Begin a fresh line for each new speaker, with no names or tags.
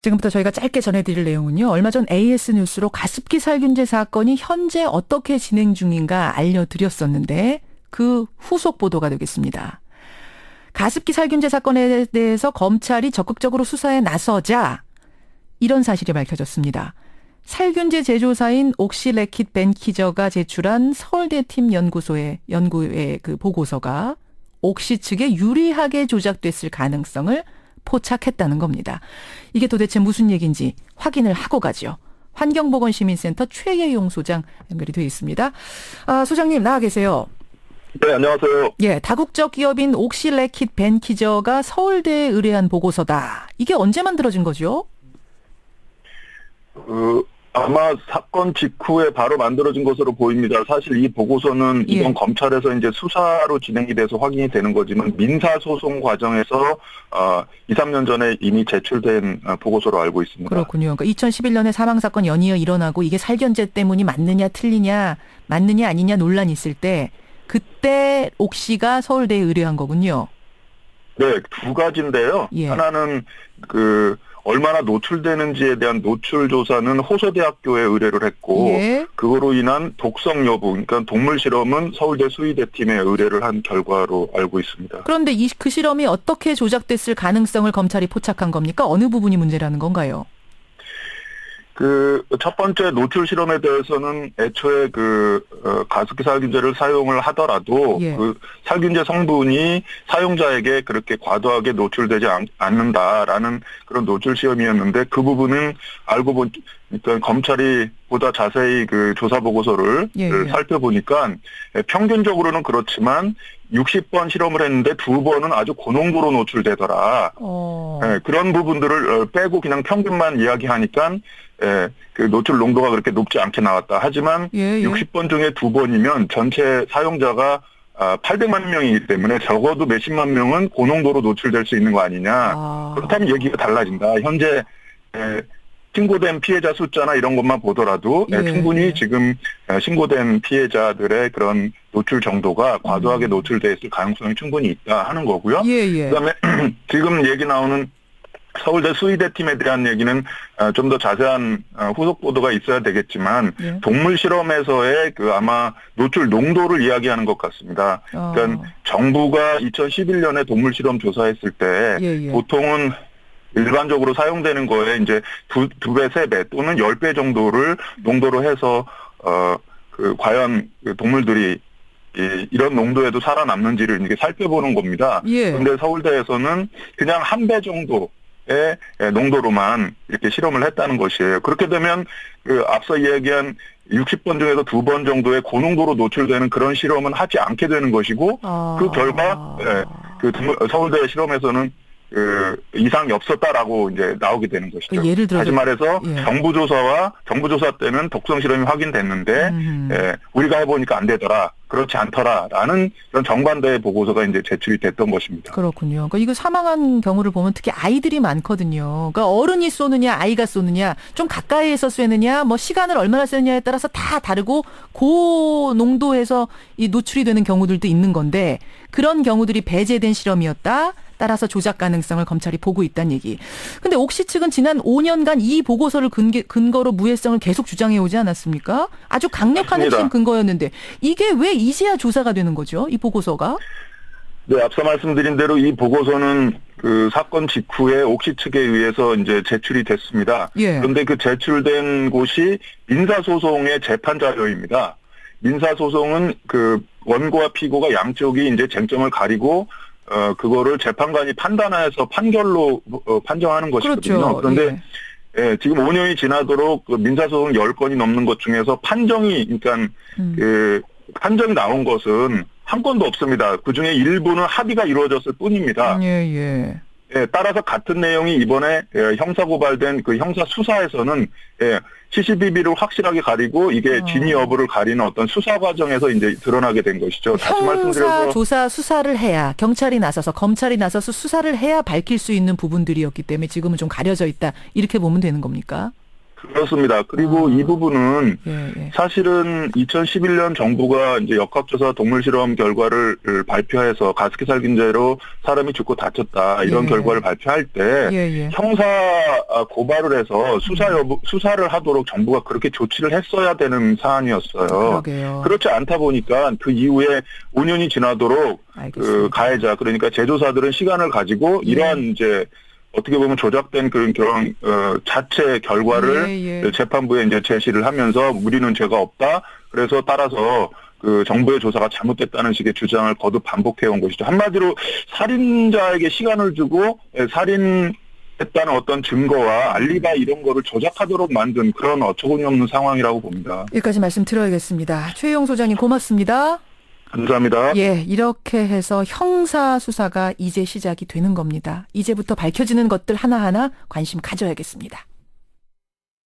지금부터 저희가 짧게 전해드릴 내용은요. 얼마 전 AS 뉴스로 가습기 살균제 사건이 현재 어떻게 진행 중인가 알려드렸었는데 그 후속 보도가 되겠습니다. 가습기 살균제 사건에 대해서 검찰이 적극적으로 수사에 나서자 이런 사실이 밝혀졌습니다. 살균제 제조사인 옥시레킷 벤키저가 제출한 서울대 팀 연구의 그 보고서가 옥시 측에 유리하게 조작됐을 가능성을 포착했다는 겁니다. 이게 도대체 무슨 얘기인지 확인을 하고 가죠. 환경보건시민센터 최예용 소장 연결이 되어 있습니다. 소장님 나와 계세요.
네, 안녕하세요.
예, 다국적 기업인 옥시레킷 벤키저가 서울대에 의뢰한 보고서다. 이게 언제 만들어진 거죠?
아마 사건 직후에 바로 만들어진 것으로 보입니다. 사실 이 보고서는 이번 검찰에서 이제 수사로 진행이 돼서 확인이 되는 거지만 민사소송 과정에서 2, 3년 전에 이미 제출된 보고서로 알고 있습니다.
그렇군요. 그러니까 2011년에 사망사건 연이어 일어나고 이게 살균제 때문이 맞느냐 틀리냐 맞느냐 아니냐 논란이 있을 때 그때 옥시가 서울대에 의뢰한 거군요.
네, 두 가지인데요.
예.
하나는 얼마나 노출되는지에 대한 노출 조사는 호서대학교에 의뢰를 했고
예.
그거로 인한 독성 여부, 그러니까 동물 실험은 서울대 수의대 팀에 의뢰를 한 결과로 알고 있습니다.
그런데 그 실험이 어떻게 조작됐을 가능성을 검찰이 포착한 겁니까? 어느 부분이 문제라는 건가요?
첫 번째 노출 실험에 대해서는 애초에 가습기 살균제를 사용을 하더라도
예.
살균제 성분이 사용자에게 그렇게 과도하게 노출되지 않는다라는 그런 노출 시험이었는데 그 부분은 알고 보니까 검찰이 보다 자세히 조사 보고서를 살펴보니까 평균적으로는 그렇지만 60번 실험을 했는데 2번은 아주 고농도로 노출되더라. 네, 그런 부분들을 빼고 그냥 평균만 이야기하니까 그 노출 농도가 그렇게 높지 않게 나왔다. 하지만 60번 중에 2번이면 전체 사용자가 800만 명이기 때문에 적어도 몇십만 명은 고농도로 노출될 수 있는 거 아니냐. 그렇다면 얘기가 달라진다. 현재 신고된 피해자 숫자나 이런 것만 보더라도 충분히 지금 신고된 피해자들의 그런 노출 정도가 과도하게 노출돼 있을 가능성이 충분히 있다 하는 거고요. 그다음에 지금 얘기 나오는 서울대 수의대 팀에 대한 얘기는 좀 더 자세한 후속 보도가 있어야 되겠지만 동물 실험에서의 아마 노출 농도를 이야기하는 것 같습니다. 그러니까 정부가 2011년에 동물 실험 조사했을 때 보통은 일반적으로 사용되는 거에 이제 두 배, 세 배 또는 10배 정도를 농도로 해서 과연 동물들이 이런 농도에도 살아남는지를 이렇게 살펴보는 겁니다. 그런데 서울대에서는 그냥 1배 정도의 농도로만 이렇게 실험을 했다는 것이에요. 그렇게 되면 앞서 이야기한 60번 중에서 2번 정도의 고농도로 노출되는 그런 실험은 하지 않게 되는 것이고 그 결과 서울대 실험에서는 이상이 없었다라고 이제 나오게 되는 것이죠.
예를 들어
다시 말해서 정부 조사 때는 독성 실험이 확인됐는데 우리가 해보니까 안 되더라, 그렇지 않더라라는 그런 정반대의 보고서가 이제 제출이 됐던 것입니다.
그렇군요. 그러니까 이거 사망한 경우를 보면 특히 아이들이 많거든요. 그러니까 어른이 쏘느냐, 아이가 쏘느냐, 좀 가까이에서 쏘느냐, 뭐 시간을 얼마나 쏘느냐에 따라서 다 다르고 고농도에서 이 노출이 되는 경우들도 있는 건데 그런 경우들이 배제된 실험이었다. 따라서 조작 가능성을 검찰이 보고 있다는 얘기. 근데 옥시 측은 지난 5년간 이 보고서를 근거로 무해성을 계속 주장해 오지 않았습니까? 아주 강력한 핵심 근거였는데 이게 왜 이제야 조사가 되는 거죠? 이 보고서가?
네, 앞서 말씀드린 대로 이 보고서는 사건 직후에 옥시 측에 의해서 이제 제출이 됐습니다. 그런데 그 제출된 곳이 민사소송의 재판 자료입니다. 민사소송은 원고와 피고가 양쪽이 이제 쟁점을 가리고 그거를 재판관이 판단해서 판결로 판정하는 것이거든요.
그렇죠.
그런데 지금 5년이 지나도록 민사소송 10건이 넘는 것 중에서 판정이 나온 것은 한 건도 없습니다. 그중에 일부는 합의가 이루어졌을 뿐입니다. 따라서 같은 내용이 이번에 형사고발된 형사 수사에서는 CCTV를 확실하게 가리고 이게 진위 여부를 가리는 어떤 수사 과정에서 이제 드러나게 된 것이죠. 다시 말씀드려서
형사 조사 수사를 해야 경찰이 나서서 검찰이 나서서 수사를 해야 밝힐 수 있는 부분들이었기 때문에 지금은 좀 가려져 있다 이렇게 보면 되는 겁니까?
그렇습니다. 그리고 이 부분은
예, 예.
사실은 2011년 정부가 이제 역학조사 동물실험 결과를 발표해서 가습기 살균제로 사람이 죽고 다쳤다 이런
예.
결과를 발표할 때
예, 예.
형사 고발을 해서 수사를 하도록 정부가 그렇게 조치를 했어야 되는 사안이었어요.
그러게요.
그렇지 않다 보니까 그 이후에 5년이 지나도록
알겠습니다.
그 가해자 그러니까 제조사들은 시간을 가지고
예.
이러한 이제 어떻게 보면 조작된 그런 자체 결과를
예, 예.
재판부에 이제 제시를 하면서 우리는 죄가 없다. 그래서 따라서 그 정부의 조사가 잘못됐다는 식의 주장을 거듭 반복해 온 것이죠. 한마디로 살인자에게 시간을 주고 살인했다는 어떤 증거와 알리바이 이런 거를 조작하도록 만든 그런 어처구니 없는 상황이라고 봅니다.
여기까지 말씀 들어야겠습니다. 최희영 소장님 고맙습니다.
감사합니다.
예, 이렇게 해서 형사 수사가 이제 시작이 되는 겁니다. 이제부터 밝혀지는 것들 하나하나 관심 가져야겠습니다.